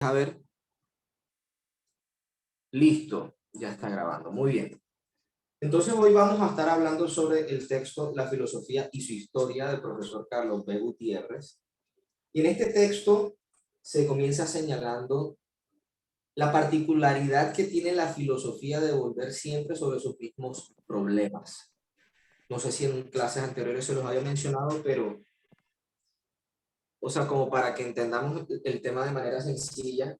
A ver, listo, ya está grabando, muy bien. Entonces hoy vamos a estar hablando sobre el texto La filosofía y su historia del profesor Carlos B. Gutiérrez. Y en este texto se comienza señalando la particularidad que tiene la filosofía de volver siempre sobre sus mismos problemas. No sé si en clases anteriores se los había mencionado, pero, o sea, como para que entendamos el tema de manera sencilla,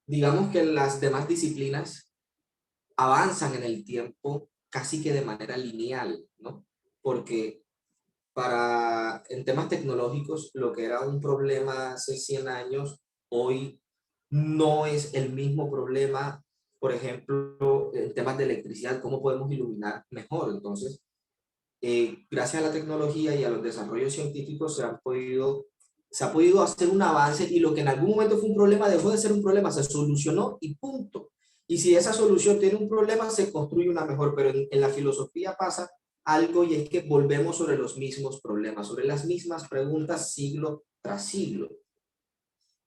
digamos que las demás disciplinas avanzan en el tiempo casi que de manera lineal, ¿no? Porque en temas tecnológicos, lo que era un problema hace 100 años, hoy no es el mismo problema. Por ejemplo, en temas de electricidad, ¿cómo podemos iluminar mejor? Entonces, gracias a la tecnología y a los desarrollos científicos se ha podido hacer un avance, y lo que en algún momento fue un problema dejó de ser un problema, se solucionó y punto. Y si esa solución tiene un problema, se construye una mejor, pero en la filosofía pasa algo, y es que volvemos sobre los mismos problemas, sobre las mismas preguntas siglo tras siglo.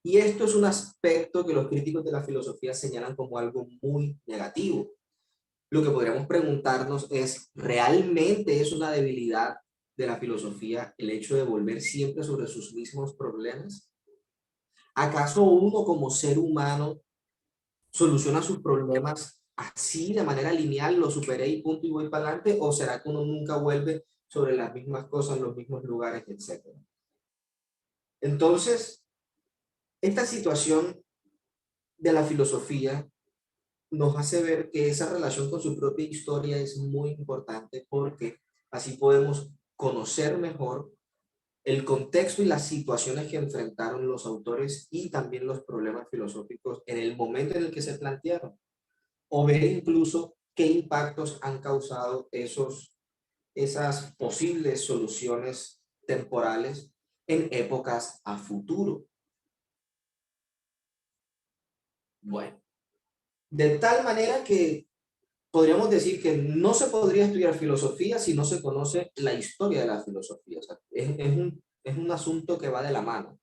Y esto es un aspecto que los críticos de la filosofía señalan como algo muy negativo. Lo que podríamos preguntarnos es, ¿realmente es una debilidad de la filosofía el hecho de volver siempre sobre sus mismos problemas? ¿Acaso uno como ser humano soluciona sus problemas así de manera lineal, lo superé y punto y voy para adelante? ¿O será que uno nunca vuelve sobre las mismas cosas, los mismos lugares, etcétera? Entonces, esta situación de la filosofía nos hace ver que esa relación con su propia historia es muy importante, porque así podemos conocer mejor el contexto y las situaciones que enfrentaron los autores y también los problemas filosóficos en el momento en el que se plantearon, o ver incluso qué impactos han causado esas posibles soluciones temporales en épocas a futuro. Bueno, de tal manera que podríamos decir que no se podría estudiar filosofía si no se conoce la historia de la filosofía. O sea, es un asunto que va de la mano.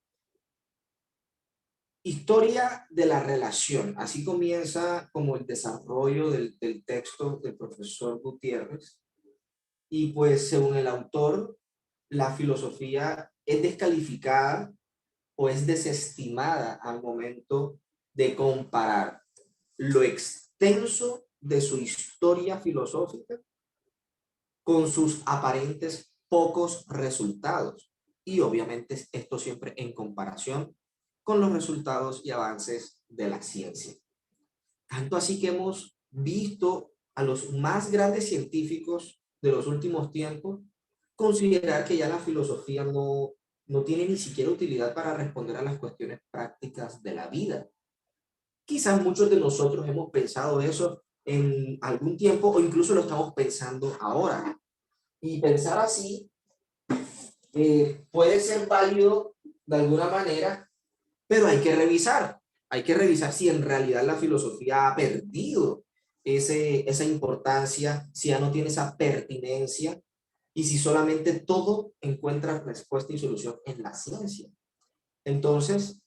Historia de la relación. Así comienza como el desarrollo del texto del profesor Gutiérrez. Y pues según el autor, la filosofía es descalificada o es desestimada al momento de comparar lo extenso de su historia filosófica con sus aparentes pocos resultados. Y obviamente esto siempre en comparación con los resultados y avances de la ciencia. Tanto así que hemos visto a los más grandes científicos de los últimos tiempos considerar que ya la filosofía no tiene ni siquiera utilidad para responder a las cuestiones prácticas de la vida. Quizás muchos de nosotros hemos pensado eso en algún tiempo, o incluso lo estamos pensando ahora. Y pensar así puede ser válido de alguna manera, pero hay que revisar si en realidad la filosofía ha perdido esa importancia, si ya no tiene esa pertinencia, y si solamente todo encuentra respuesta y solución en la ciencia. Entonces,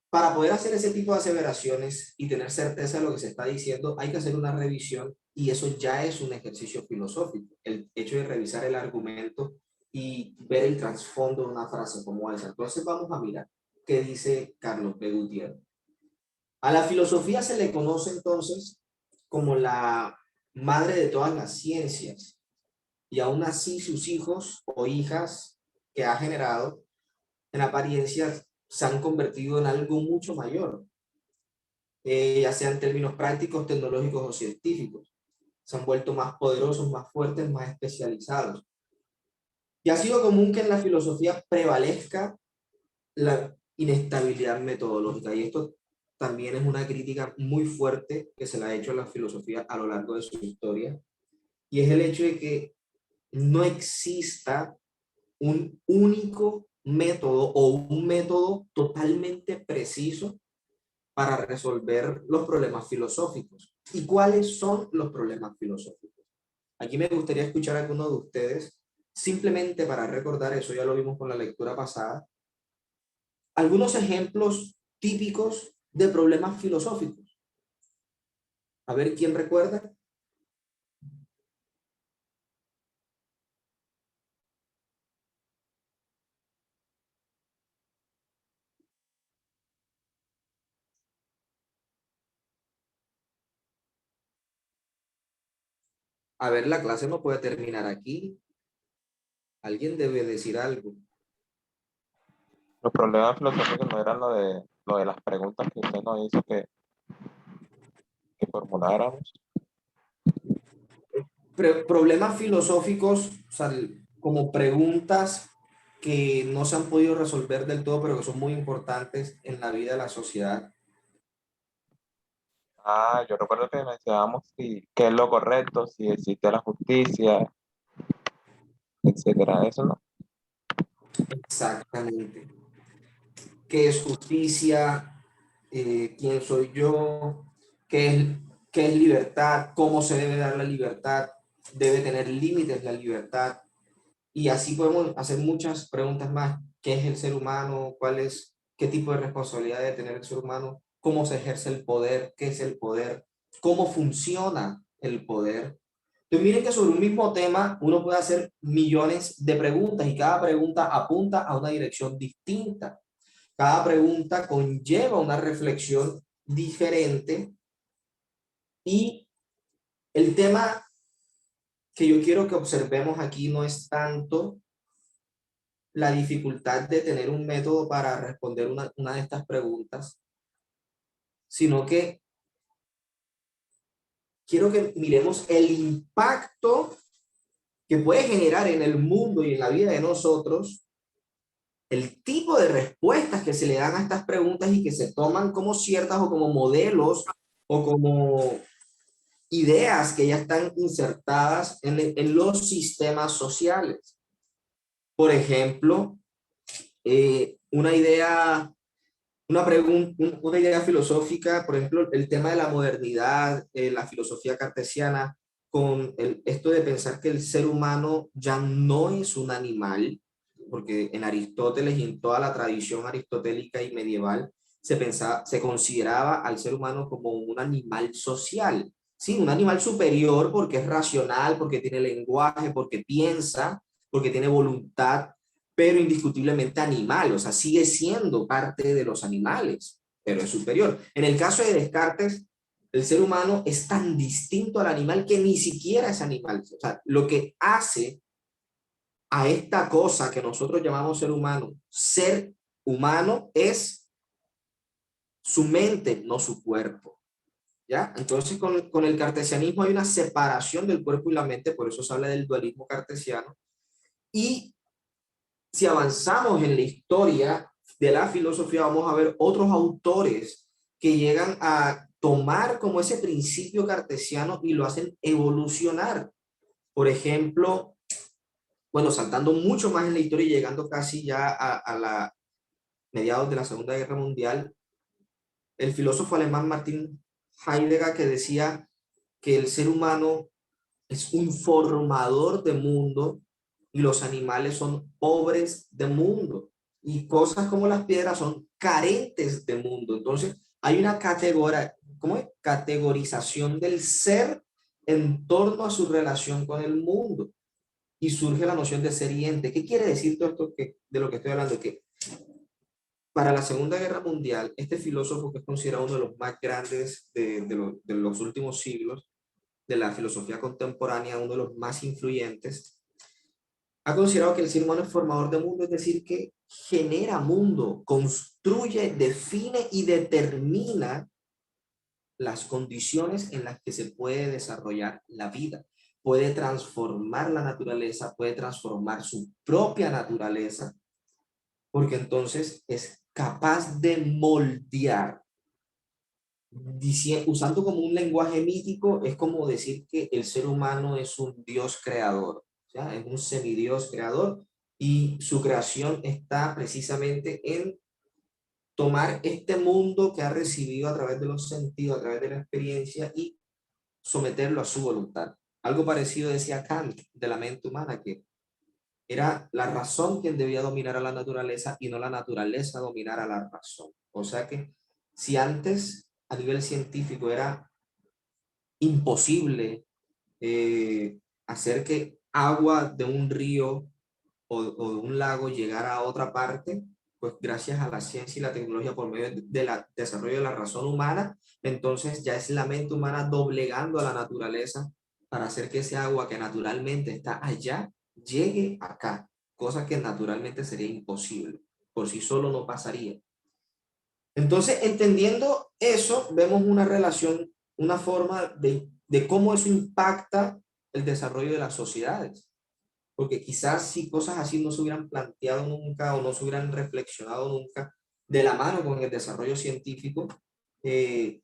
para poder hacer ese tipo de aseveraciones y tener certeza de lo que se está diciendo, hay que hacer una revisión, y eso ya es un ejercicio filosófico, el hecho de revisar el argumento y ver el trasfondo de una frase como esa. Entonces vamos a mirar qué dice Carlos B. Gutiérrez. A la filosofía se le conoce entonces como la madre de todas las ciencias, y aún así sus hijos o hijas que ha generado en apariencia se han convertido en algo mucho mayor, ya sea en términos prácticos, tecnológicos o científicos. Se han vuelto más poderosos, más fuertes, más especializados. Y ha sido común que en la filosofía prevalezca la inestabilidad metodológica, y esto también es una crítica muy fuerte que se le ha hecho a la filosofía a lo largo de su historia, y es el hecho de que no exista un único método o un método totalmente preciso para resolver los problemas filosóficos. ¿Y cuáles son los problemas filosóficos? Aquí me gustaría escuchar a alguno de ustedes, simplemente para recordar, eso ya lo vimos con la lectura pasada, algunos ejemplos típicos de problemas filosóficos. A ver, ¿quién recuerda? A ver, la clase no puede terminar aquí. Alguien debe decir algo. Los problemas filosóficos no eran lo de las preguntas que usted nos hizo que formuláramos. Problemas filosóficos, o sea, como preguntas que no se han podido resolver del todo, pero que son muy importantes en la vida de la sociedad. Ah, yo recuerdo que mencionábamos qué es lo correcto, si existe la justicia, etcétera. Eso no. Exactamente. ¿Qué es justicia? ¿Quién soy yo? ¿Qué es, qué es libertad? ¿Cómo se debe dar la libertad? ¿Debe tener límites la libertad? Y así podemos hacer muchas preguntas más. ¿Qué es el ser humano? ¿Qué tipo de responsabilidad debe tener el ser humano? ¿Cómo se ejerce el poder? ¿Qué es el poder? ¿Cómo funciona el poder? Entonces miren que sobre un mismo tema uno puede hacer millones de preguntas y cada pregunta apunta a una dirección distinta. Cada pregunta conlleva una reflexión diferente y el tema que yo quiero que observemos aquí no es tanto la dificultad de tener un método para responder una de estas preguntas, sino que quiero que miremos el impacto que puede generar en el mundo y en la vida de nosotros el tipo de respuestas que se le dan a estas preguntas y que se toman como ciertas o como modelos o como ideas que ya están insertadas en los sistemas sociales. Por ejemplo, una idea, una idea filosófica, por ejemplo, el tema de la modernidad, la filosofía cartesiana, con esto de pensar que el ser humano ya no es un animal, porque en Aristóteles y en toda la tradición aristotélica y medieval se consideraba al ser humano como un animal social, ¿sí? Un animal superior porque es racional, porque tiene lenguaje, porque piensa, porque tiene voluntad, pero indiscutiblemente animal, o sea, sigue siendo parte de los animales, pero es superior. En el caso de Descartes, el ser humano es tan distinto al animal que ni siquiera es animal. O sea, lo que hace a esta cosa que nosotros llamamos ser humano es su mente, no su cuerpo. ¿Ya? Entonces, con el cartesianismo hay una separación del cuerpo y la mente, por eso se habla del dualismo cartesiano. Y si avanzamos en la historia de la filosofía, vamos a ver otros autores que llegan a tomar como ese principio cartesiano y lo hacen evolucionar. Por ejemplo, bueno, saltando mucho más en la historia y llegando casi ya a la mediados de la Segunda Guerra Mundial, el filósofo alemán Martin Heidegger que decía que el ser humano es un formador de mundo y los animales son pobres de mundo. Y cosas como las piedras son carentes de mundo. Entonces, hay una ¿cómo es? Categorización del ser en torno a su relación con el mundo. Y surge la noción de ser y ente. ¿Qué quiere decir todo esto de lo que estoy hablando? Que para la Segunda Guerra Mundial, este filósofo que es considerado uno de los más grandes de los últimos siglos, de la filosofía contemporánea, uno de los más influyentes, ha considerado que el ser humano es formador de mundo, es decir, que genera mundo, construye, define y determina las condiciones en las que se puede desarrollar la vida. Puede transformar la naturaleza, puede transformar su propia naturaleza, porque entonces es capaz de moldear. Usando como un lenguaje mítico, es como decir que el ser humano es un dios creador, ¿ya? Es un semidios creador y su creación está precisamente en tomar este mundo que ha recibido a través de los sentidos, a través de la experiencia y someterlo a su voluntad. Algo parecido decía Kant de la mente humana, que era la razón quien debía dominar a la naturaleza y no la naturaleza dominar a la razón. O sea que si antes a nivel científico era imposible hacer que agua de un río o de un lago llegara a otra parte, pues gracias a la ciencia y la tecnología por medio del desarrollo de la razón humana, entonces ya es la mente humana doblegando a la naturaleza para hacer que ese agua que naturalmente está allá llegue acá, cosa que naturalmente sería imposible, por sí solo no pasaría. Entonces, entendiendo eso, vemos una relación, una forma de cómo eso impacta el desarrollo de las sociedades. Porque quizás si cosas así no se hubieran planteado nunca o no se hubieran reflexionado nunca de la mano con el desarrollo científico, eh,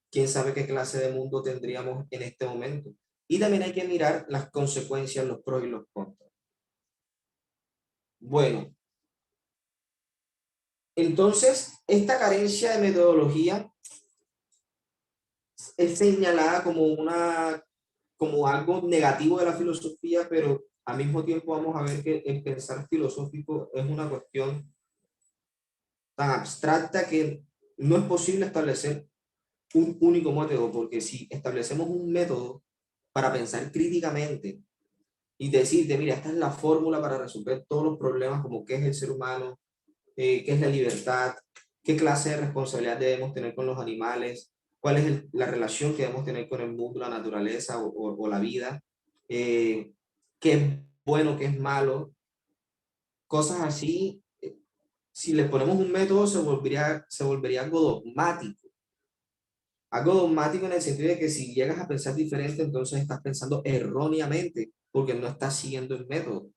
quién sabe qué clase de mundo tendríamos en este momento. Y también hay que mirar las consecuencias, los pros y los contras. Bueno, entonces, esta carencia de metodología es señalada como algo negativo de la filosofía, pero al mismo tiempo vamos a ver que el pensar filosófico es una cuestión tan abstracta que no es posible establecer un único método, porque si establecemos un método para pensar críticamente y decirte, mira, esta es la fórmula para resolver todos los problemas, como qué es el ser humano, qué es la libertad, qué clase de responsabilidad debemos tener con los animales, cuál es la relación que debemos tener con el mundo, la naturaleza o la vida, qué es bueno, qué es malo, cosas así. Si le ponemos un método se volvería algo dogmático. Algo dogmático en el sentido de que si llegas a pensar diferente, entonces estás pensando erróneamente, porque no estás siguiendo el método.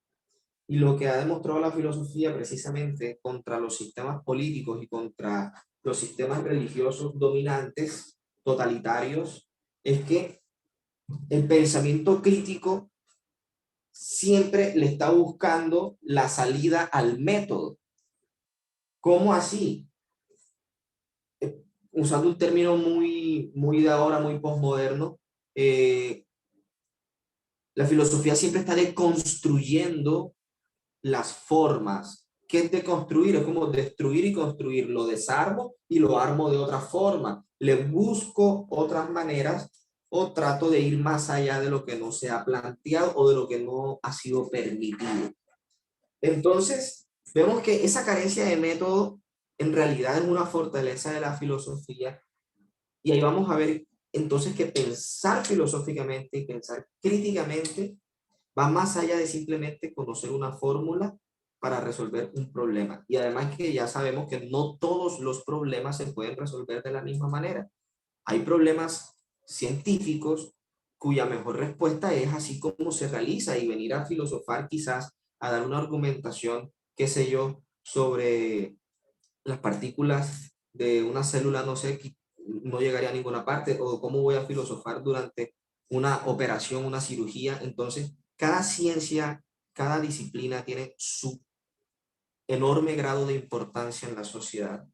Y lo que ha demostrado la filosofía precisamente contra los sistemas políticos y contra los sistemas religiosos dominantes, totalitarios, es que el pensamiento crítico siempre le está buscando la salida al método. ¿Cómo así? Usando un término muy de ahora, muy posmoderno, la filosofía siempre está deconstruyendo las formas. ¿Qué es deconstruir? Es como destruir y construir. Lo desarmo y lo armo de otra forma. Le busco otras maneras o trato de ir más allá de lo que no se ha planteado o de lo que no ha sido permitido. Entonces, vemos que esa carencia de método en realidad es una fortaleza de la filosofía y ahí vamos a ver entonces que pensar filosóficamente y pensar críticamente va más allá de simplemente conocer una fórmula para resolver un problema. Y además que ya sabemos que no todos los problemas se pueden resolver de la misma manera. Hay problemas científicos cuya mejor respuesta es así como se realiza y venir a filosofar quizás a dar una argumentación, qué sé yo, sobre las partículas de una célula, no sé, no llegaría a ninguna parte, o cómo voy a filosofar durante una operación, una cirugía. Entonces, cada ciencia, cada disciplina tiene su enorme grado de importancia en la sociedad,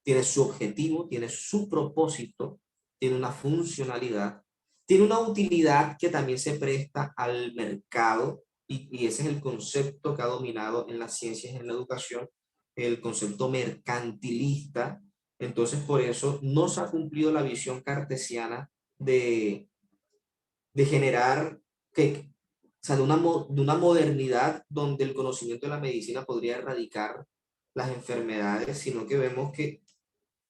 tiene su objetivo, tiene su propósito, tiene una funcionalidad, tiene una utilidad que también se presta al mercado y ese es el concepto que ha dominado en las ciencias y en la educación, el concepto mercantilista. Entonces, por eso no se ha cumplido la visión cartesiana de generar que, o sea, de una modernidad donde el conocimiento de la medicina podría erradicar las enfermedades, sino que vemos que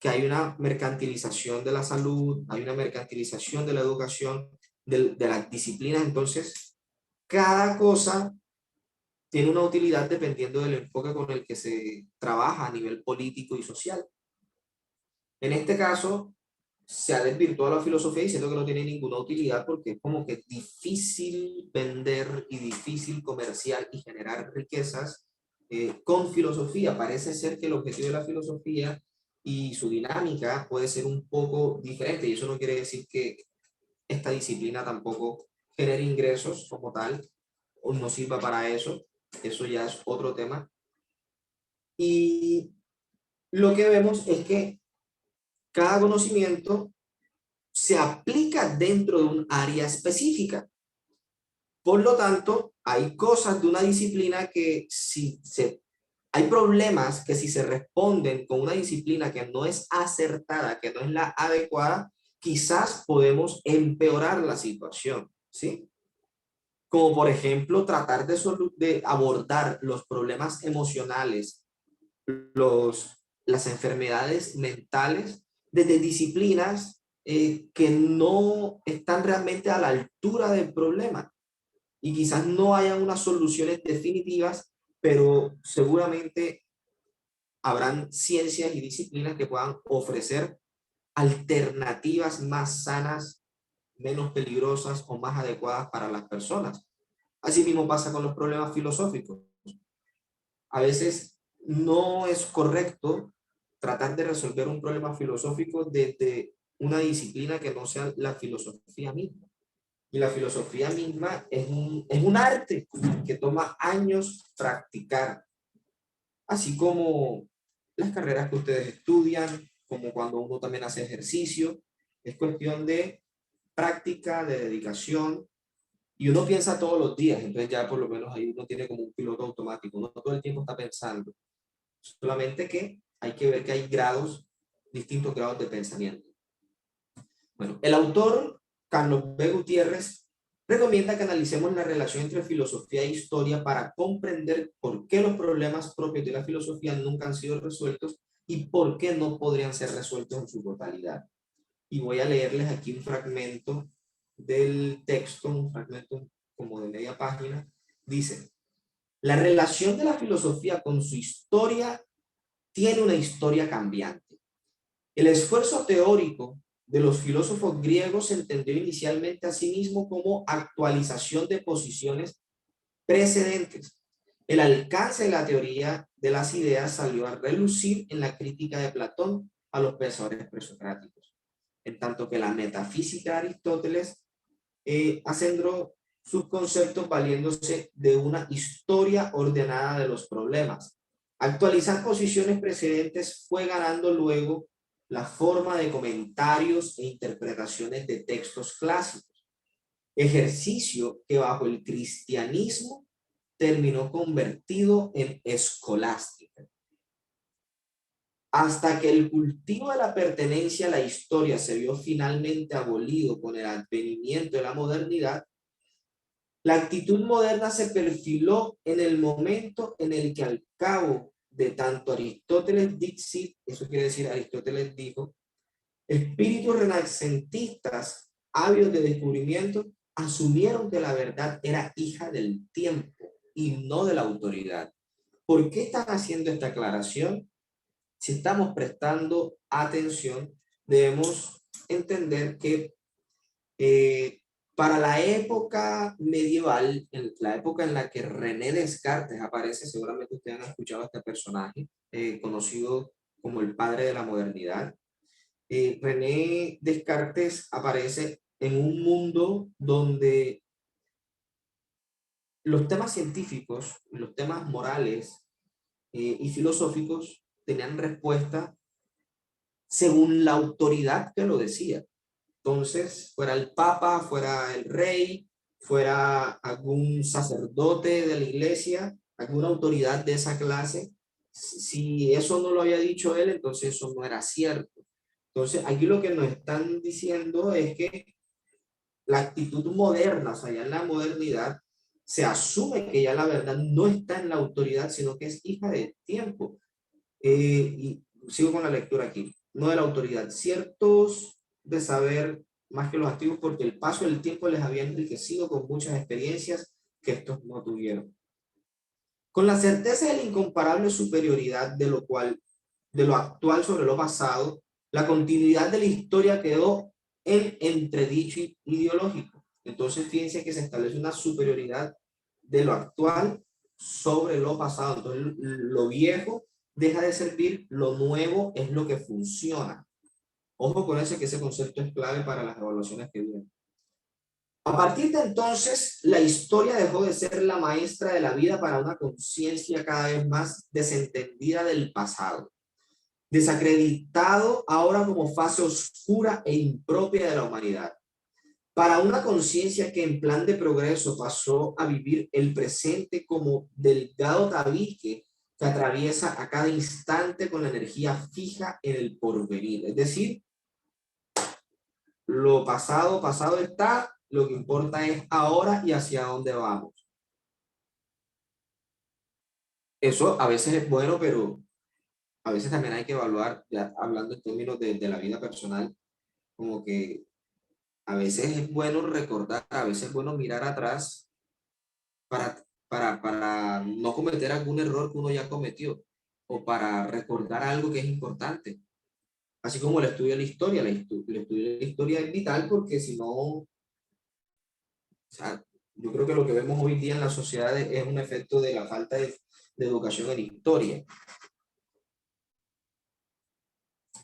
hay una mercantilización de la salud, hay una mercantilización de la educación, de las disciplinas. Entonces, cada cosa tiene una utilidad dependiendo del enfoque con el que se trabaja a nivel político y social. En este caso, se ha desvirtuado la filosofía diciendo que no tiene ninguna utilidad porque es como que difícil vender y difícil comerciar y generar riquezas con filosofía. Parece ser que el objetivo de la filosofía y su dinámica puede ser un poco diferente y eso no quiere decir que esta disciplina tampoco genere ingresos como tal o no sirva para eso. Eso ya es otro tema. Y lo que vemos es que cada conocimiento se aplica dentro de un área específica. Por lo tanto, hay cosas de una disciplina que hay problemas que si se responden con una disciplina que no es acertada, que no es la adecuada, quizás podemos empeorar la situación, ¿sí? Como por ejemplo tratar de abordar los problemas emocionales, las enfermedades mentales desde disciplinas que no están realmente a la altura del problema. Y quizás no haya unas soluciones definitivas, pero seguramente habrán ciencias y disciplinas que puedan ofrecer alternativas más sanas, menos peligrosas o más adecuadas para las personas. Así mismo pasa con los problemas filosóficos. A veces no es correcto tratar de resolver un problema filosófico desde una disciplina que no sea la filosofía misma. Y la filosofía misma es un arte que toma años practicar, así como las carreras que ustedes estudian, como cuando uno también hace ejercicio. Es cuestión de práctica, de dedicación, y uno piensa todos los días, entonces ya por lo menos ahí uno tiene como un piloto automático, uno todo el tiempo está pensando, solamente que hay que ver que hay grados, distintos grados de pensamiento. Bueno, el autor Carlos B. Gutiérrez recomienda que analicemos la relación entre filosofía e historia para comprender por qué los problemas propios de la filosofía nunca han sido resueltos y por qué no podrían ser resueltos en su totalidad. Y voy a leerles aquí un fragmento del texto, un fragmento como de media página. Dice: la relación de la filosofía con su historia tiene una historia cambiante. El esfuerzo teórico de los filósofos griegos se entendió inicialmente a sí mismo como actualización de posiciones precedentes. El alcance de la teoría de las ideas salió a relucir en la crítica de Platón a los pensadores presocráticos, en tanto que la metafísica de Aristóteles acendraó sus conceptos valiéndose de una historia ordenada de los problemas. Actualizar posiciones precedentes fue ganando luego la forma de comentarios e interpretaciones de textos clásicos, ejercicio que bajo el cristianismo terminó convertido en escolástica. Hasta que el cultivo de la pertenencia a la historia se vio finalmente abolido con el advenimiento de la modernidad, la actitud moderna se perfiló en el momento en el que al cabo de tanto Aristóteles dixit, eso quiere decir Aristóteles dijo, espíritus renacentistas ávidos de descubrimiento asumieron que la verdad era hija del tiempo y no de la autoridad. ¿Por qué están haciendo esta aclaración? Si estamos prestando atención, debemos entender que para la época medieval, en la época en la que René Descartes aparece, seguramente ustedes han escuchado a este personaje, conocido como el padre de la modernidad. René Descartes aparece en un mundo donde los temas científicos, los temas morales y filosóficos tenían respuesta según la autoridad que lo decía. Entonces, fuera el papa, fuera el rey, fuera algún sacerdote de la iglesia, alguna autoridad de esa clase, si eso no lo había dicho él, entonces eso no era cierto. Entonces, aquí lo que nos están diciendo es que la actitud moderna, o sea, ya en la modernidad, se asume que ya la verdad no está en la autoridad, sino que es hija del tiempo. Y sigo con la lectura aquí. No de la autoridad. Ciertos de saber más que los antiguos, porque el paso del tiempo les había enriquecido con muchas experiencias que estos no tuvieron. Con la certeza de la incomparable superioridad de lo actual sobre lo pasado, la continuidad de la historia quedó en entredicho ideológico. Entonces, fíjense que se establece una superioridad de lo actual sobre lo pasado. Entonces, lo viejo deja de servir, lo nuevo es lo que funciona. Ojo con ese, que ese concepto es clave para las evaluaciones que vienen. A partir de entonces, la historia dejó de ser la maestra de la vida para una conciencia cada vez más desentendida del pasado, desacreditado ahora como fase oscura e impropia de la humanidad. Para una conciencia que en plan de progreso pasó a vivir el presente como delgado tabique que atraviesa a cada instante con la energía fija en el porvenir. Es decir, lo pasado, pasado está, lo que importa es ahora y hacia dónde vamos. Eso a veces es bueno, pero a veces también hay que evaluar, ya hablando en términos de la vida personal, como que a veces es bueno recordar, a veces es bueno mirar atrás para no cometer algún error que uno ya cometió o para recordar algo que es importante. Así como el estudio de la historia, el estudio de la historia es vital porque si no, o sea, yo creo que lo que vemos hoy día en la sociedad es un efecto de la falta de educación en historia.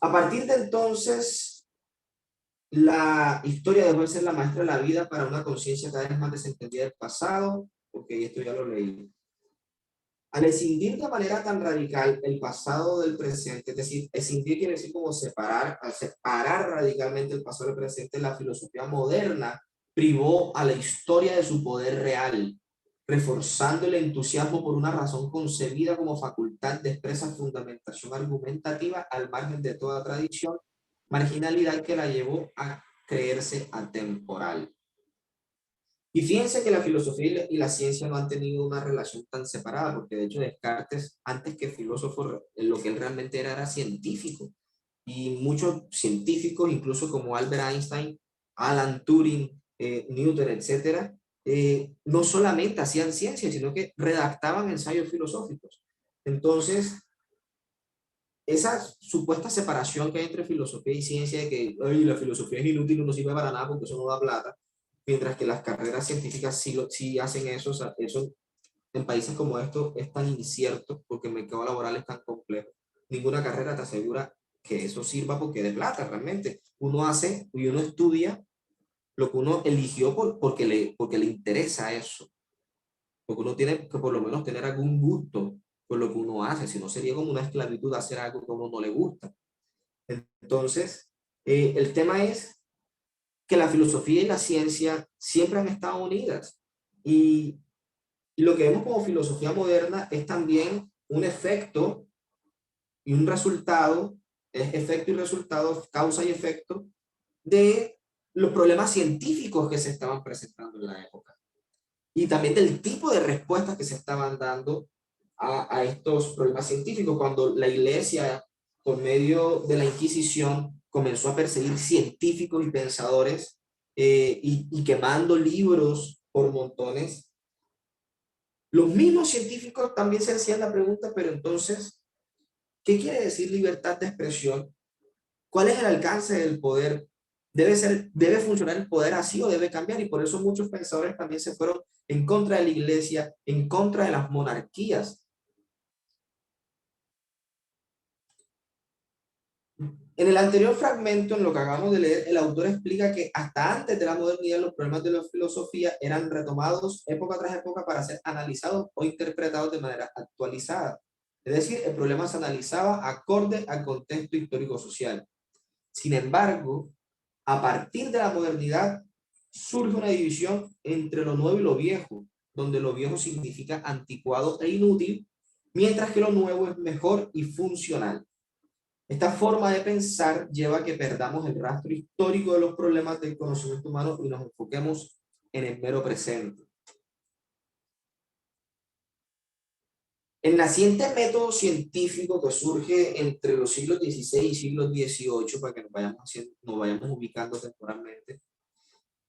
A partir de entonces, la historia debe ser la maestra de la vida para una conciencia cada vez más desentendida del pasado, porque esto ya lo leí. Al escindir de manera tan radical el pasado del presente, es decir, escindir quiere decir como separar, al separar radicalmente el pasado del presente, la filosofía moderna privó a la historia de su poder real, reforzando el entusiasmo por una razón concebida como facultad de expresa fundamentación argumentativa al margen de toda tradición, marginalidad que la llevó a creerse atemporal. Y fíjense que la filosofía y la ciencia no han tenido una relación tan separada, porque de hecho Descartes, antes que filósofo, lo que él realmente era científico. Y muchos científicos, incluso como Albert Einstein, Alan Turing, Newton, etcétera, no solamente hacían ciencia, sino que redactaban ensayos filosóficos. Entonces, esa supuesta separación que hay entre filosofía y ciencia, de que ay, la filosofía es inútil, no sirve para nada porque eso no da plata, mientras que las carreras científicas sí hacen eso, o sea, eso en países como estos es tan incierto porque el mercado laboral es tan complejo. Ninguna carrera te asegura que eso sirva porque de plata realmente. Uno hace y uno estudia lo que uno eligió porque le interesa eso. Porque uno tiene que por lo menos tener algún gusto por lo que uno hace, si no sería como una esclavitud hacer algo que a uno no le gusta. Entonces, el tema es que la filosofía y la ciencia siempre han estado unidas. Y lo que vemos como filosofía moderna es también un efecto y un resultado, es efecto y resultado, causa y efecto de los problemas científicos que se estaban presentando en la época. Y también del tipo de respuestas que se estaban dando a estos problemas científicos. Cuando la iglesia, por medio de la Inquisición, comenzó a perseguir científicos y pensadores y quemando libros por montones, los mismos científicos también se hacían la pregunta, pero entonces, ¿qué quiere decir libertad de expresión? ¿Cuál es el alcance del poder? ¿Debe funcionar el poder así o debe cambiar? Y por eso muchos pensadores también se fueron en contra de la iglesia, en contra de las monarquías. En el anterior fragmento, en lo que acabamos de leer, el autor explica que hasta antes de la modernidad los problemas de la filosofía eran retomados época tras época para ser analizados o interpretados de manera actualizada. Es decir, el problema se analizaba acorde al contexto histórico-social. Sin embargo, a partir de la modernidad surge una división entre lo nuevo y lo viejo, donde lo viejo significa anticuado e inútil, mientras que lo nuevo es mejor y funcional. Esta forma de pensar lleva a que perdamos el rastro histórico de los problemas del conocimiento humano y nos enfoquemos en el mero presente. El naciente método científico que surge entre los siglos XVI y siglos XVIII, para que nos vayamos ubicando temporalmente,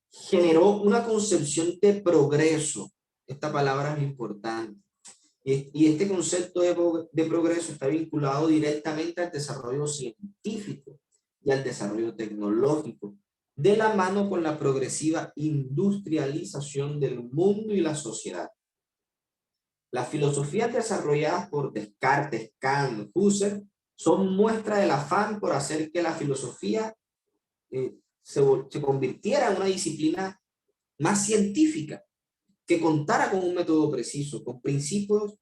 generó una concepción de progreso. Esta palabra es importante. Y este concepto de progreso está vinculado directamente al desarrollo científico y al desarrollo tecnológico, de la mano con la progresiva industrialización del mundo y la sociedad. Las filosofías desarrolladas por Descartes, Kant, Husserl son muestra del afán por hacer que la filosofía se convirtiera en una disciplina más científica, que contara con un método preciso, con principios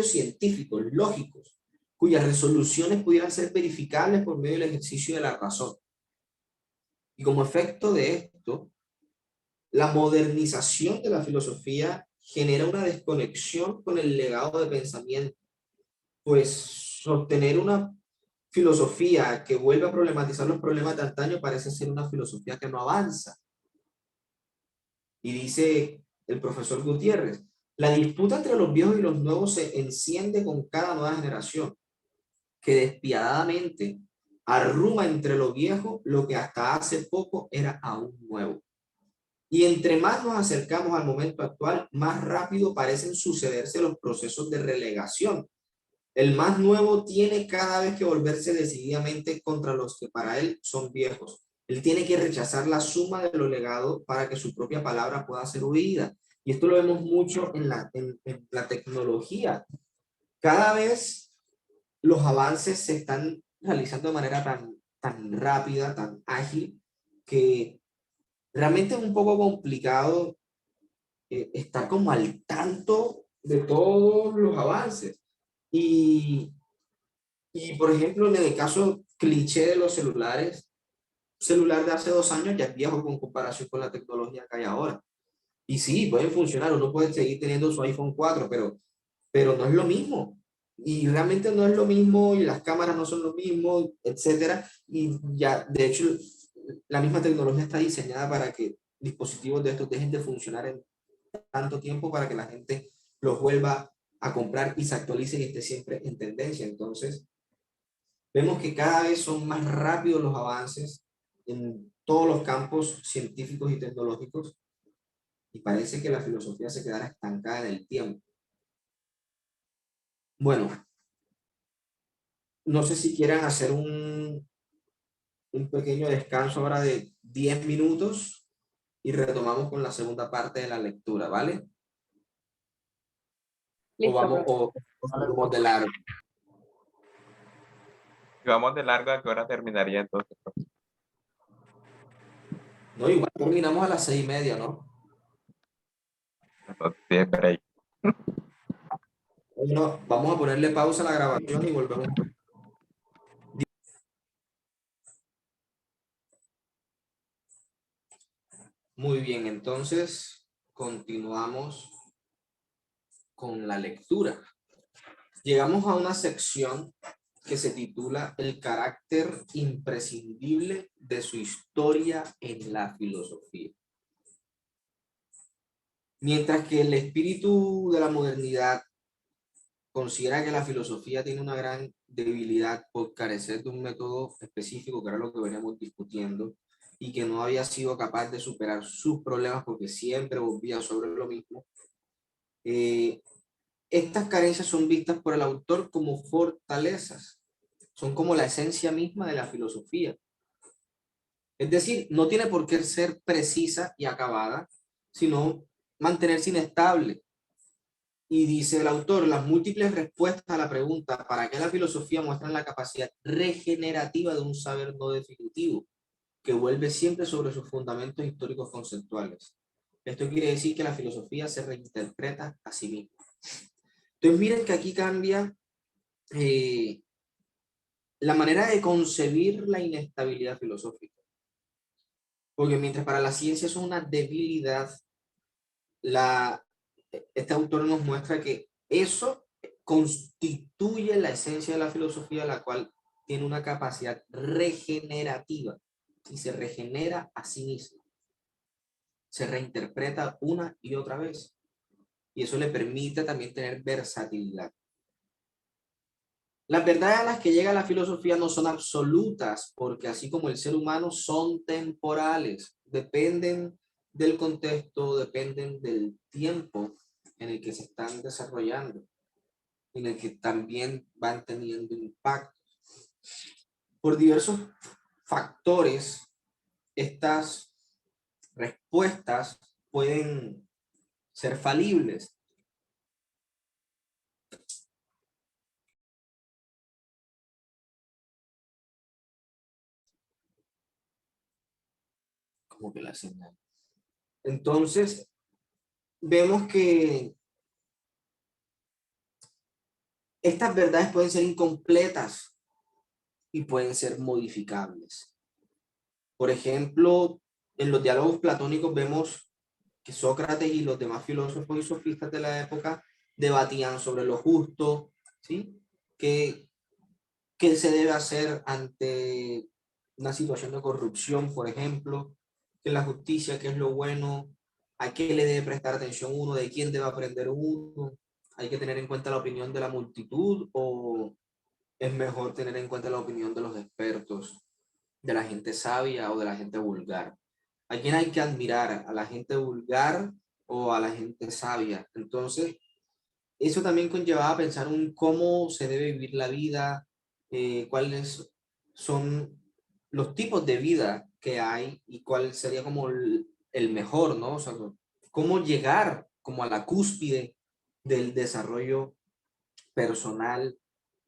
científicos, lógicos, cuyas resoluciones pudieran ser verificables por medio del ejercicio de la razón. Y como efecto de esto, la modernización de la filosofía genera una desconexión con el legado de pensamiento, pues sostener una filosofía que vuelve a problematizar los problemas de antaño parece ser una filosofía que no avanza. Y dice el profesor Gutiérrez, la disputa entre los viejos y los nuevos se enciende con cada nueva generación, que despiadadamente arruma entre lo viejo lo que hasta hace poco era aún nuevo. Y entre más nos acercamos al momento actual, más rápido parecen sucederse los procesos de relegación. El más nuevo tiene cada vez que volverse decididamente contra los que para él son viejos. Él tiene que rechazar la suma de lo legado para que su propia palabra pueda ser oída. Y esto lo vemos mucho en la tecnología. Cada vez los avances se están realizando de manera tan rápida, tan ágil, que realmente es un poco complicado estar como al tanto de todos los avances. Y por ejemplo, en el caso cliché de los celulares, un celular de hace 2 años ya es viejo con comparación con la tecnología que hay ahora. Y sí, pueden funcionar, uno puede seguir teniendo su iPhone 4, pero no es lo mismo. Y realmente no es lo mismo, y las cámaras no son lo mismo, etcétera. Y ya, de hecho, la misma tecnología está diseñada para que dispositivos de estos dejen de funcionar en tanto tiempo para que la gente los vuelva a comprar y se actualice y esté siempre en tendencia. Entonces, vemos que cada vez son más rápidos los avances en todos los campos científicos y tecnológicos y parece que la filosofía se quedará estancada en el tiempo. Bueno, no sé si quieran hacer un pequeño descanso ahora de 10 minutos y retomamos con la segunda parte de la lectura, ¿vale? O Listo, vamos, profe. o seguimos de largo. Si vamos de largo, ¿a qué hora terminaría entonces, profe? No, igual terminamos a las 6:30, ¿no? Entonces, sí, break. Bueno, vamos a ponerle pausa a la grabación y volvemos. Muy bien, entonces continuamos con la lectura. Llegamos a una sección que se titula El carácter imprescindible de su historia en la filosofía. Mientras que el espíritu de la modernidad considera que la filosofía tiene una gran debilidad por carecer de un método específico, que era lo que veníamos discutiendo, y que no había sido capaz de superar sus problemas porque siempre volvía sobre lo mismo. Estas carencias son vistas por el autor como fortalezas, son como la esencia misma de la filosofía. Es decir, no tiene por qué ser precisa y acabada, sino mantenerse inestable. Y dice el autor, las múltiples respuestas a la pregunta ¿para qué la filosofía muestran la capacidad regenerativa de un saber no definitivo, que vuelve siempre sobre sus fundamentos históricos conceptuales? Esto quiere decir que la filosofía se reinterpreta a sí misma. Entonces miren que aquí cambia la manera de concebir la inestabilidad filosófica. Porque mientras para la ciencia es una debilidad, este autor nos muestra que eso constituye la esencia de la filosofía, la cual tiene una capacidad regenerativa y se regenera a sí misma. Se reinterpreta una y otra vez. Y eso le permite también tener versatilidad. Las verdades a las que llega la filosofía no son absolutas, porque así como el ser humano son temporales, dependen del contexto, dependen del tiempo en el que se están desarrollando, en el que también van teniendo impacto. Por diversos factores, estas respuestas pueden ser falibles. Como que la señal. Entonces, vemos que estas verdades pueden ser incompletas y pueden ser modificables. Por ejemplo, en los diálogos platónicos vemos que Sócrates y los demás filósofos y sofistas de la época debatían sobre lo justo, ¿sí? ¿Qué se debe hacer ante una situación de corrupción, por ejemplo? ¿Qué es la justicia? ¿Qué es lo bueno? ¿A qué le debe prestar atención uno? ¿De quién debe aprender uno? ¿Hay que tener en cuenta la opinión de la multitud o es mejor tener en cuenta la opinión de los expertos, de la gente sabia o de la gente vulgar? ¿A quién hay que admirar? ¿A la gente vulgar o a la gente sabia? Entonces, eso también conllevaba a pensar un cómo se debe vivir la vida, cuáles son los tipos de vida que hay y cuál sería como el mejor, ¿no? O sea, cómo llegar como a la cúspide del desarrollo personal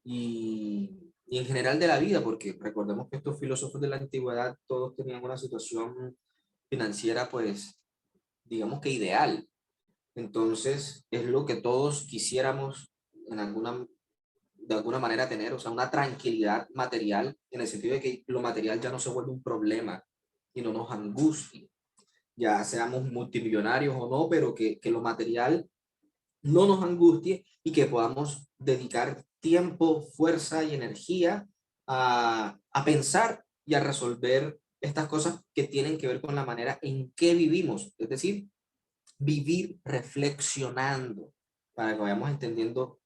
y en general de la vida, porque recordemos que estos filósofos de la antigüedad todos tenían una situación financiera, pues, digamos que ideal. Entonces, es lo que todos quisiéramos en de alguna manera tener, o sea, una tranquilidad material, en el sentido de que lo material ya no se vuelve un problema y no nos angustie, ya seamos multimillonarios o no, pero que lo material no nos angustie y que podamos dedicar tiempo, fuerza y energía a pensar y a resolver estas cosas que tienen que ver con la manera en que vivimos, es decir, vivir reflexionando para que vayamos entendiendo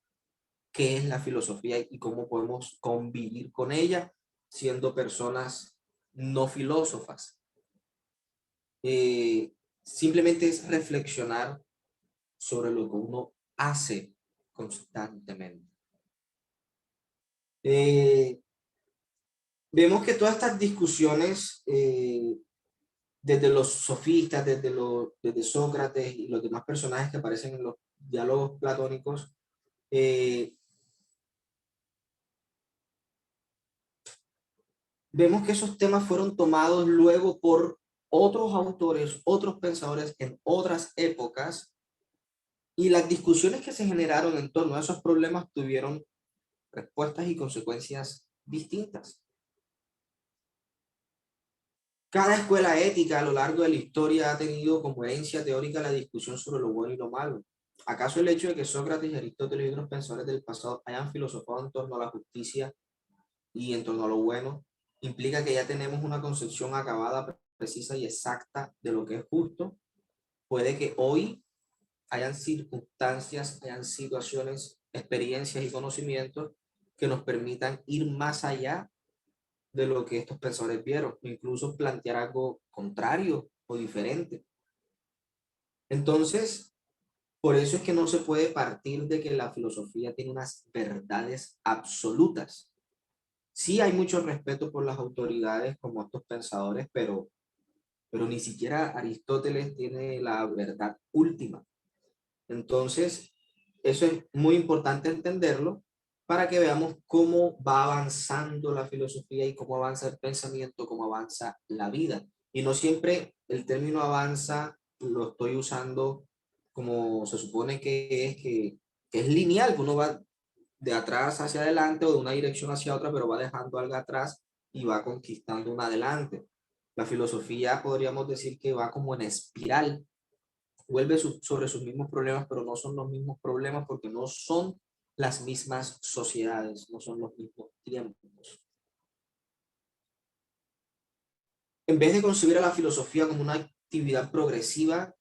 qué es la filosofía y cómo podemos convivir con ella siendo personas no filósofas. Simplemente es reflexionar sobre lo que uno hace constantemente. Vemos que todas estas discusiones, desde los sofistas, desde Sócrates y los demás personajes que aparecen en los diálogos platónicos, vemos que esos temas fueron tomados luego por otros autores, otros pensadores en otras épocas, y las discusiones que se generaron en torno a esos problemas tuvieron respuestas y consecuencias distintas. Cada escuela ética a lo largo de la historia ha tenido como herencia teórica la discusión sobre lo bueno y lo malo. ¿Acaso el hecho de que Sócrates, Aristóteles y otros pensadores del pasado hayan filosofado en torno a la justicia y en torno a lo bueno implica que ya tenemos una concepción acabada, precisa y exacta de lo que es justo? Puede que hoy hayan circunstancias, hayan situaciones, experiencias y conocimientos que nos permitan ir más allá de lo que estos pensadores vieron, incluso plantear algo contrario o diferente. Entonces, por eso es que no se puede partir de que la filosofía tiene unas verdades absolutas. Sí hay mucho respeto por las autoridades como estos pensadores, pero ni siquiera Aristóteles tiene la verdad última. Entonces, eso es muy importante entenderlo para que veamos cómo va avanzando la filosofía y cómo avanza el pensamiento, cómo avanza la vida. Y no siempre el término avanza lo estoy usando como se supone que es lineal, que uno va de atrás hacia adelante o de una dirección hacia otra, pero va dejando algo atrás y va conquistando un adelante. La filosofía podríamos decir que va como en espiral, vuelve sobre sus mismos problemas, pero no son los mismos problemas porque no son las mismas sociedades, no son los mismos tiempos. En vez de concebir a la filosofía como una actividad progresiva,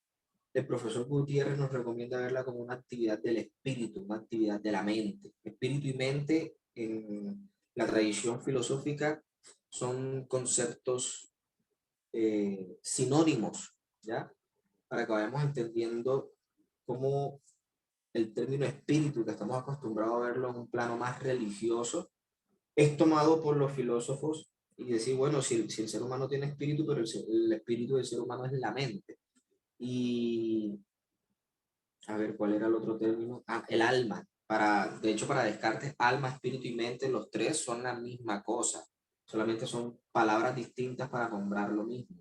el profesor Gutiérrez nos recomienda verla como una actividad del espíritu, una actividad de la mente. Espíritu y mente en la tradición filosófica son conceptos sinónimos, ¿ya? Para que vayamos entendiendo cómo el término espíritu, que estamos acostumbrados a verlo en un plano más religioso, es tomado por los filósofos y decir, bueno, si el ser humano tiene espíritu, pero el espíritu del ser humano es la mente. Y, a ver, ¿cuál era el otro término? Ah, el alma. De hecho, para Descartes, alma, espíritu y mente, los tres son la misma cosa. Solamente son palabras distintas para nombrar lo mismo.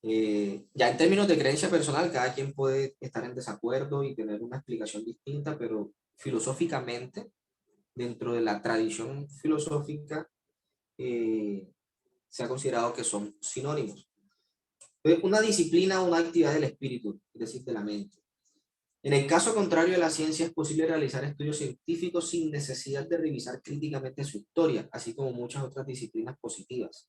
Ya en términos de creencia personal, cada quien puede estar en desacuerdo y tener una explicación distinta, pero filosóficamente, dentro de la tradición filosófica, se ha considerado que son sinónimos. Una disciplina o una actividad del espíritu, es decir, de la mente. En el caso contrario de la ciencia, es posible realizar estudios científicos sin necesidad de revisar críticamente su historia, así como muchas otras disciplinas positivas,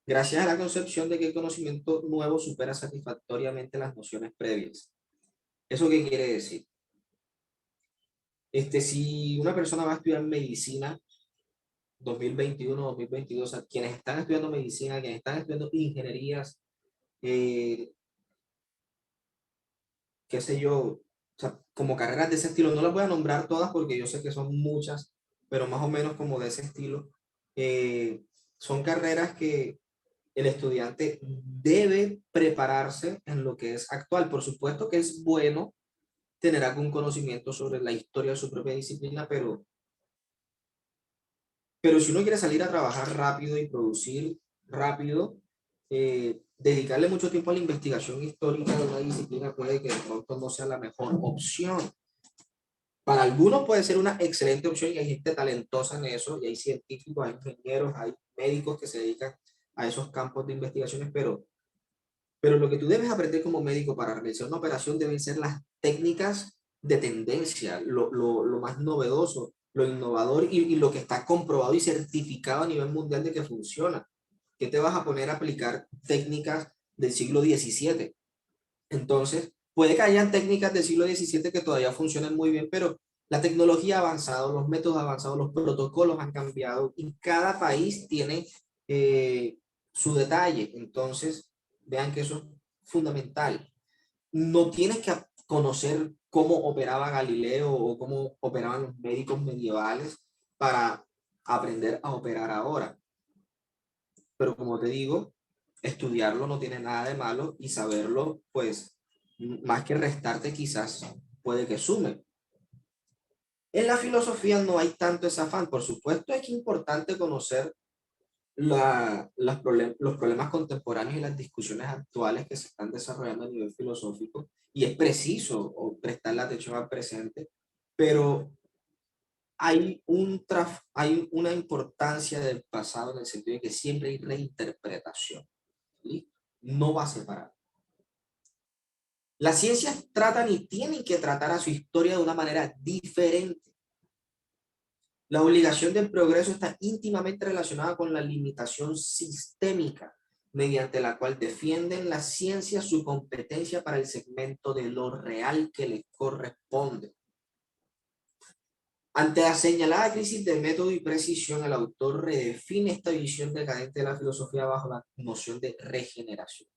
gracias a la concepción de que el conocimiento nuevo supera satisfactoriamente las nociones previas. ¿Eso qué quiere decir? Si una persona va a estudiar medicina 2021, 2022, o sea, quienes están estudiando medicina, quienes están estudiando ingenierías, qué sé yo, o sea, como carreras de ese estilo, no las voy a nombrar todas porque yo sé que son muchas, pero más o menos como de ese estilo, son carreras que el estudiante debe prepararse en lo que es actual. Por supuesto que es bueno tener algún conocimiento sobre la historia de su propia disciplina, pero si uno quiere salir a trabajar rápido y producir rápido, dedicarle mucho tiempo a la investigación histórica de una disciplina puede que de pronto no sea la mejor opción. Para algunos puede ser una excelente opción y hay gente talentosa en eso, y hay científicos, hay ingenieros, hay médicos que se dedican a esos campos de investigaciones, pero lo que tú debes aprender como médico para realizar una operación deben ser las técnicas de tendencia, lo más novedoso, lo innovador y lo que está comprobado y certificado a nivel mundial de que funciona. ¿Qué te vas a poner a aplicar técnicas del siglo XVII? Entonces, puede que hayan técnicas del siglo XVII que todavía funcionan muy bien, pero la tecnología ha avanzado, los métodos han avanzado, los protocolos han cambiado y cada país tiene su detalle. Entonces, vean que eso es fundamental. No tienes que conocer cómo operaba Galileo o cómo operaban los médicos medievales para aprender a operar ahora. Pero como te digo, estudiarlo no tiene nada de malo y saberlo, pues, más que restarte quizás puede que sume. En la filosofía no hay tanto ese afán. Por supuesto es importante conocer los problemas contemporáneos y las discusiones actuales que se están desarrollando a nivel filosófico y es preciso prestarle atención al presente, pero hay una importancia del pasado en el sentido de que siempre hay reinterpretación. ¿Sí? No va a separar. Las ciencias tratan y tienen que tratar a su historia de una manera diferente. La obligación del progreso está íntimamente relacionada con la limitación sistémica, mediante la cual defienden las ciencias su competencia para el segmento de lo real que les corresponde. Ante la señalada crisis de método y precisión, el autor redefine esta visión decadente de la filosofía bajo la noción de regeneración.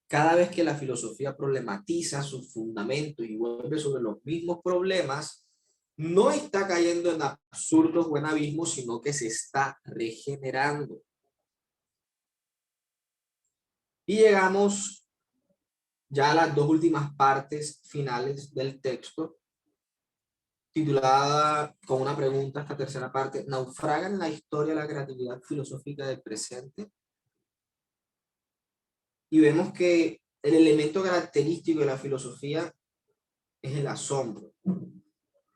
Cada vez que la filosofía problematiza sus fundamentos y vuelve sobre los mismos problemas, no está cayendo en absurdos o en abismos, sino que se está regenerando. Y llegamos ya a las dos últimas partes finales del texto, titulada con una pregunta, esta tercera parte: ¿naufraga en la historia la creatividad filosófica del presente? Y vemos que el elemento característico de la filosofía es el asombro.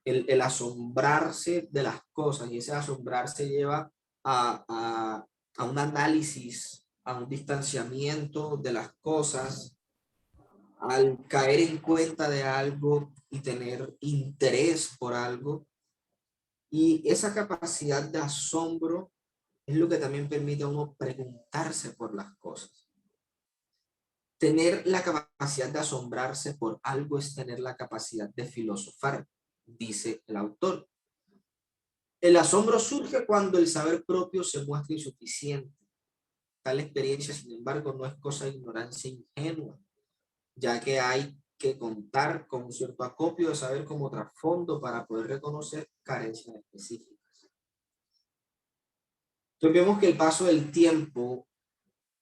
El asombrarse de las cosas, y ese asombrarse lleva a un análisis, a un distanciamiento de las cosas, al caer en cuenta de algo y tener interés por algo. Y esa capacidad de asombro es lo que también permite a uno preguntarse por las cosas. Tener la capacidad de asombrarse por algo es tener la capacidad de filosofar, dice el autor. El asombro surge cuando el saber propio se muestra insuficiente. Tal experiencia, sin embargo, no es cosa de ignorancia ingenua, ya que hay que contar con un cierto acopio de saber como trasfondo para poder reconocer carencias específicas. Entonces vemos que el paso del tiempo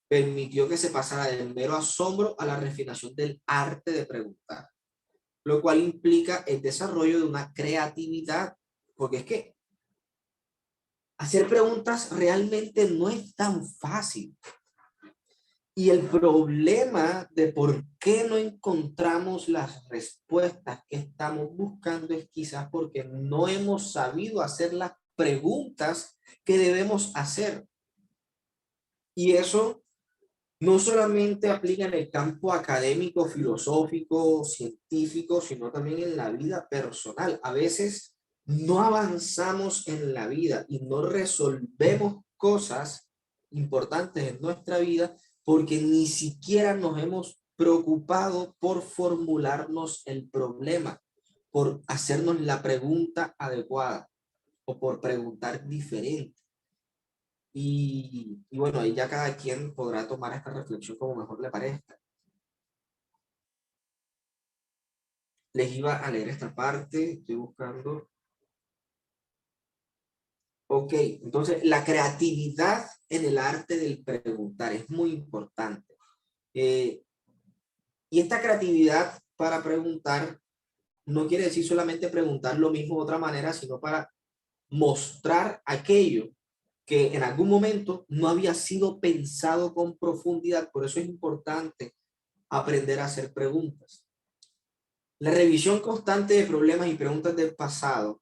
permitió que se pasara del mero asombro a la refinación del arte de preguntar, lo cual implica el desarrollo de una creatividad, porque es que hacer preguntas realmente no es tan fácil. Y el problema de por qué no encontramos las respuestas que estamos buscando es quizás porque no hemos sabido hacer las preguntas que debemos hacer. Y eso no solamente aplica en el campo académico, filosófico, científico, sino también en la vida personal. A veces no avanzamos en la vida y no resolvemos cosas importantes en nuestra vida porque ni siquiera nos hemos preocupado por formularnos el problema, por hacernos la pregunta adecuada o por preguntar diferente. Y bueno, ahí ya cada quien podrá tomar esta reflexión como mejor le parezca. Les iba a leer esta parte, estoy buscando. Ok, entonces la creatividad en el arte del preguntar es muy importante. Y esta creatividad para preguntar no quiere decir solamente preguntar lo mismo de otra manera, sino para mostrar aquello que en algún momento no había sido pensado con profundidad. Por eso es importante aprender a hacer preguntas. La revisión constante de problemas y preguntas del pasado,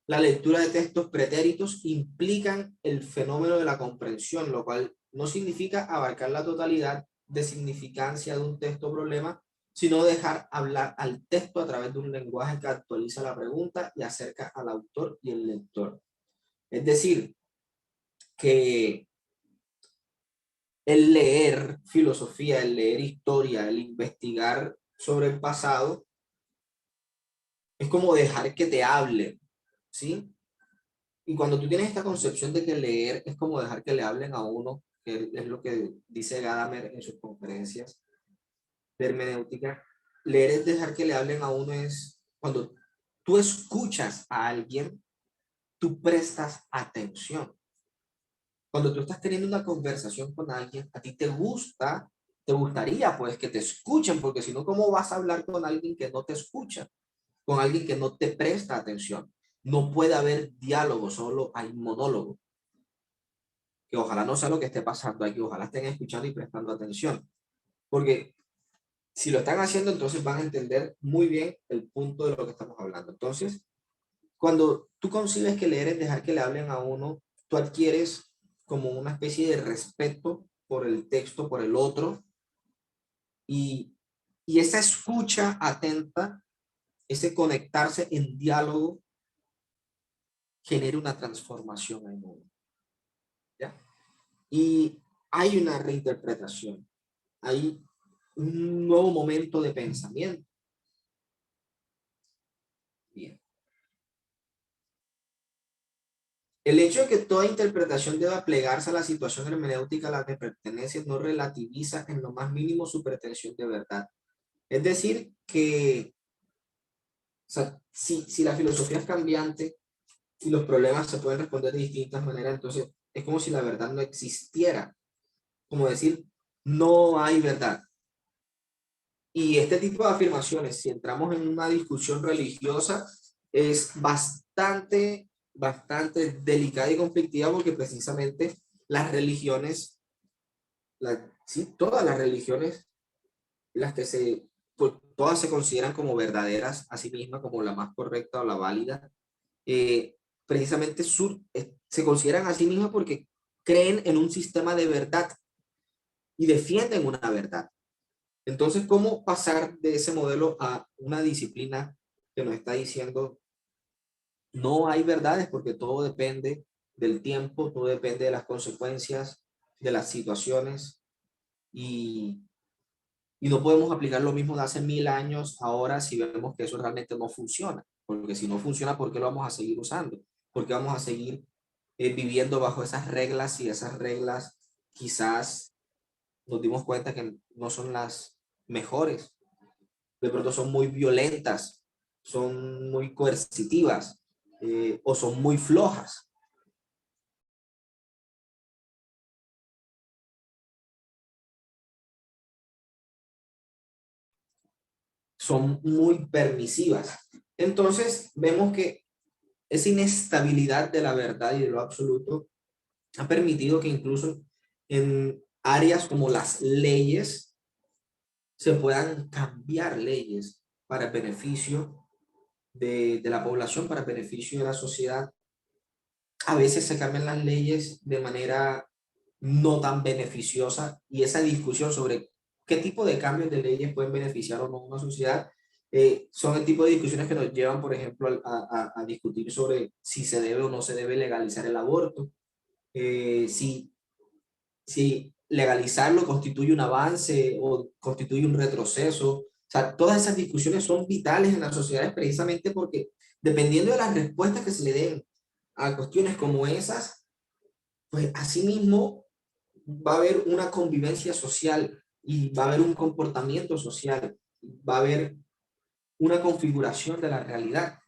la lectura de textos pretéritos implican el fenómeno de la comprensión, lo cual no significa abarcar la totalidad de significancia de un texto o problema, sino dejar hablar al texto a través de un lenguaje que actualiza la pregunta y acerca al autor y el lector. Es decir, que el leer filosofía, el leer historia, el investigar sobre el pasado, es como dejar que te hablen, ¿sí? Y cuando tú tienes esta concepción de que leer es como dejar que le hablen a uno, que es lo que dice Gadamer en sus conferencias de hermenéutica, leer es dejar que le hablen a uno, es cuando tú escuchas a alguien, tú prestas atención. Cuando tú estás teniendo una conversación con alguien, a ti te gustaría pues que te escuchen, porque si no, ¿cómo vas a hablar con alguien que no te escucha? Con alguien que no te presta atención. No puede haber diálogo, solo hay monólogo. Que ojalá no sea lo que esté pasando aquí, ojalá estén escuchando y prestando atención. Porque si lo están haciendo, entonces van a entender muy bien el punto de lo que estamos hablando. Entonces, cuando tú concibes que leer es dejar que le hablen a uno, tú adquieres como una especie de respeto por el texto, por el otro, y, y esa escucha atenta, ese conectarse en diálogo, genera una transformación en uno. ¿Ya? Y hay una reinterpretación, hay un nuevo momento de pensamiento. Bien. El hecho de que toda interpretación deba plegarse a la situación hermenéutica a la que pertenece no relativiza en lo más mínimo su pretensión de verdad. Es decir, que o sea, si la filosofía es cambiante y los problemas se pueden responder de distintas maneras, entonces es como si la verdad no existiera. Como decir, no hay verdad. Y este tipo de afirmaciones, si entramos en una discusión religiosa, es bastante delicada y conflictiva porque precisamente las religiones, sí, todas las religiones, las que pues, todas se consideran como verdaderas a sí mismas, como la más correcta o la válida, eh, precisamente se consideran a sí mismas porque creen en un sistema de verdad y defienden una verdad. Entonces, ¿cómo pasar de ese modelo a una disciplina que nos está diciendo no hay verdades porque todo depende del tiempo, todo depende de las consecuencias, de las situaciones y, y no podemos aplicar lo mismo de hace 1000 años ahora si vemos que eso realmente no funciona? Porque si no funciona, ¿por qué lo vamos a seguir usando? ¿Por qué vamos a seguir viviendo bajo esas reglas y esas reglas quizás nos dimos cuenta que no son las mejores? De pronto son muy violentas, son muy coercitivas o son muy flojas. Son muy permisivas. Entonces vemos que esa inestabilidad de la verdad y de lo absoluto ha permitido que incluso en áreas como las leyes se puedan cambiar leyes para el beneficio de la población, para el beneficio de la sociedad. A veces se cambian las leyes de manera no tan beneficiosa, y esa discusión sobre qué tipo de cambios de leyes pueden beneficiar o no a una sociedad, son el tipo de discusiones que nos llevan, por ejemplo, a discutir sobre si se debe o no se debe legalizar el aborto, si, si legalizarlo constituye un avance o constituye un retroceso. O sea, todas esas discusiones son vitales en las sociedades precisamente porque dependiendo de las respuestas que se le den a cuestiones como esas, pues asimismo va a haber una convivencia social y va a haber un comportamiento social, va a haber una configuración de la realidad.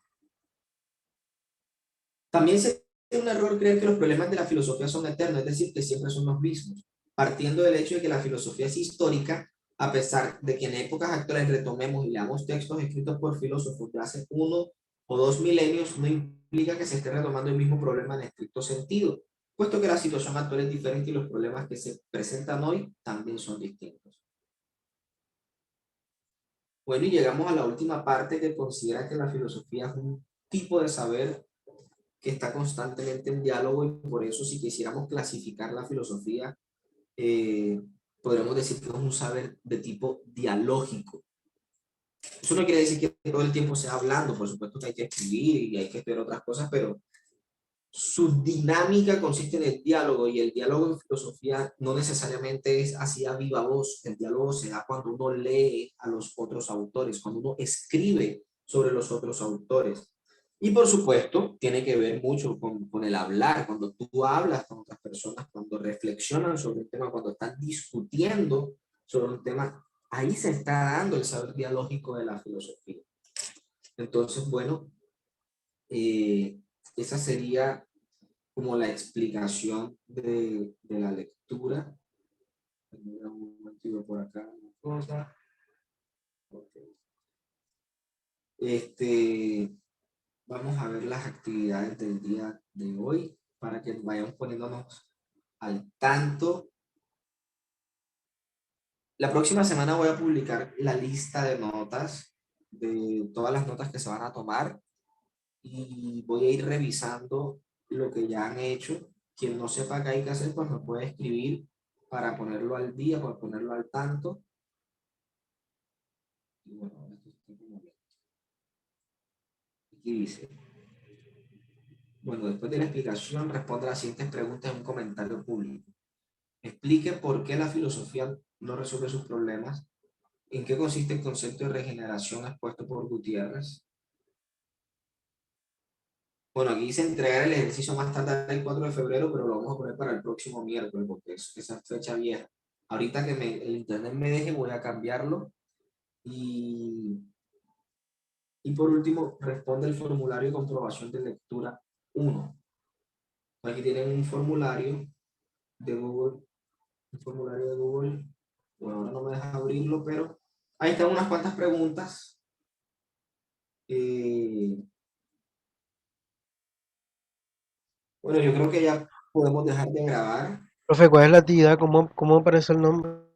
También es un error creer que los problemas de la filosofía son eternos, es decir, que siempre son los mismos, partiendo del hecho de que la filosofía es histórica, a pesar de que en épocas actuales retomemos y leamos textos escritos por filósofos de hace 1 o 2 milenios, no implica que se esté retomando el mismo problema en estricto sentido, puesto que la situación actual es diferente y los problemas que se presentan hoy también son distintos. Bueno, y llegamos a la última parte, que considera que la filosofía es un tipo de saber que está constantemente en diálogo, y por eso si quisiéramos clasificar la filosofía, eh, podríamos decir que es un saber de tipo dialógico. Eso no quiere decir que todo el tiempo sea hablando, por supuesto que hay que escribir y hay que estudiar otras cosas, pero su dinámica consiste en el diálogo, y el diálogo en filosofía no necesariamente es así a viva voz. El diálogo se da cuando uno lee a los otros autores, cuando uno escribe sobre los otros autores. Y por supuesto, tiene que ver mucho con el hablar, cuando tú hablas con otras personas, cuando reflexionan sobre un tema, cuando están discutiendo sobre un tema, ahí se está dando el saber dialógico de la filosofía. Entonces, bueno, eh, esa sería como la explicación de la lectura. Un momentito por acá, una cosa. Okay. Vamos a ver las actividades del día de hoy para que vayamos poniéndonos al tanto. La próxima semana voy a publicar la lista de notas, de todas las notas que se van a tomar, y voy a ir revisando lo que ya han hecho. Quien no sepa qué hay que hacer, pues me puede escribir para ponerlo al día, para ponerlo al tanto. Y bueno, aquí dice, bueno, después de la explicación, responde a las siguientes preguntas en un comentario público. Explique por qué la filosofía no resuelve sus problemas. ¿En qué consiste el concepto de regeneración expuesto por Gutiérrez? Bueno, aquí dice entregar el ejercicio más tarde el 4 de febrero, pero lo vamos a poner para el próximo miércoles porque es esa fecha vieja. Ahorita que el internet me deje, voy a cambiarlo. Y, y por último, responde el formulario de comprobación de lectura 1. Aquí tienen un formulario de Google, un formulario de Google. Bueno, ahora no me deja abrirlo, pero ahí están unas cuantas preguntas. Bueno, yo creo que ya podemos dejar de grabar. Profe, ¿cuál es la actividad? ¿Cómo aparece el nombre?